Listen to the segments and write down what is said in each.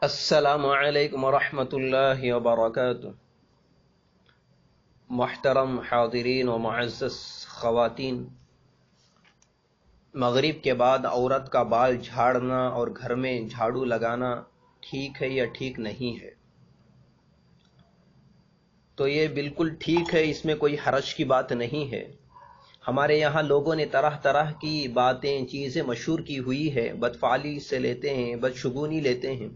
السلام علیکم ورحمۃ اللہ وبرکاتہ۔ محترم حاضرین و معزز خواتین، مغرب کے بعد عورت کا بال جھاڑنا اور گھر میں جھاڑو لگانا ٹھیک ہے یا ٹھیک نہیں ہے؟ تو یہ بالکل ٹھیک ہے، اس میں کوئی حرج کی بات نہیں ہے۔ ہمارے یہاں لوگوں نے طرح طرح کی باتیں چیزیں مشہور کی ہوئی ہے، بدفعلی سے لیتے ہیں، بدشگونی لیتے ہیں۔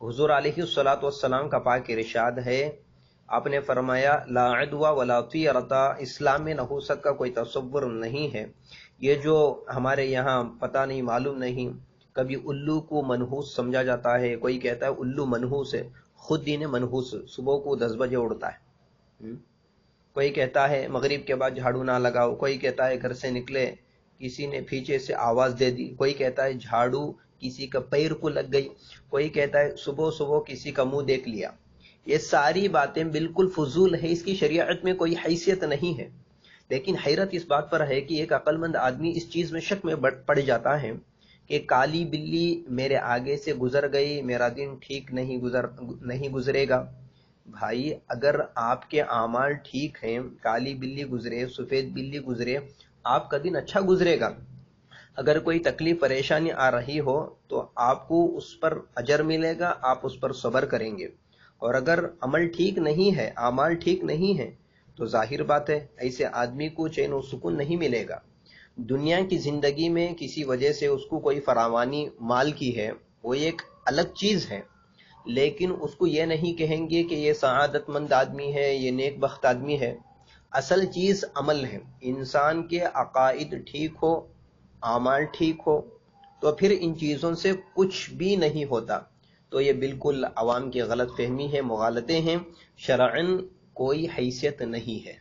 حضور علیہ الصلوۃ والسلام کا پاک ارشاد ہے، آپ نے فرمایا لا عدوى ولا طیرۃ، اسلام میں نحوست کا کوئی تصور نہیں ہے۔ یہ جو ہمارے یہاں پتہ نہیں معلوم نہیں، کبھی الو کو منحوس سمجھا جاتا ہے، کوئی کہتا ہے الو منحوس ہے، خود دین منحوس صبح کو 10 بجے اڑتا ہے۔ کوئی کہتا ہے مغرب کے بعد جھاڑو نہ لگاؤ، کوئی کہتا ہے گھر سے نکلے کسی نے پیچھے سے آواز دے دی، کوئی کہتا ہے جھاڑو کسی کا پیر کو لگ گئی، کوئی کہتا ہے صبح صبح کسی کا منہ دیکھ لیا۔ یہ ساری باتیں بالکل فضول ہے، اس کی شریعت میں کوئی حیثیت نہیں ہے۔ لیکن حیرت اس بات پر ہے کہ ایک عقل مند آدمی اس چیز میں شک میں پڑ جاتا ہے کہ کالی بلی میرے آگے سے گزر گئی، میرا دن ٹھیک نہیں گزرے گا۔ بھائی اگر آپ کے اعمال ٹھیک ہیں، کالی بلی گزرے، سفید بلی گزرے، آپ کا دن اچھا گزرے گا۔ اگر کوئی تکلیف پریشانی آ رہی ہو تو آپ کو اس پر اجر ملے گا، آپ اس پر صبر کریں گے۔ اور اگر عمل ٹھیک نہیں ہے، اعمال ٹھیک نہیں ہے، تو ظاہر بات ہے ایسے آدمی کو چین و سکون نہیں ملے گا۔ دنیا کی زندگی میں کسی وجہ سے اس کو کوئی فراوانی مال کی ہے، وہ ایک الگ چیز ہے، لیکن اس کو یہ نہیں کہیں گے کہ یہ سعادت مند آدمی ہے، یہ نیک بخت آدمی ہے۔ اصل چیز عمل ہے۔ انسان کے عقائد ٹھیک ہو، اعمال ٹھیک ہو، تو پھر ان چیزوں سے کچھ بھی نہیں ہوتا۔ تو یہ بالکل عوام کی غلط فہمی ہے، مغالطے ہیں، شرعاً کوئی حیثیت نہیں ہے۔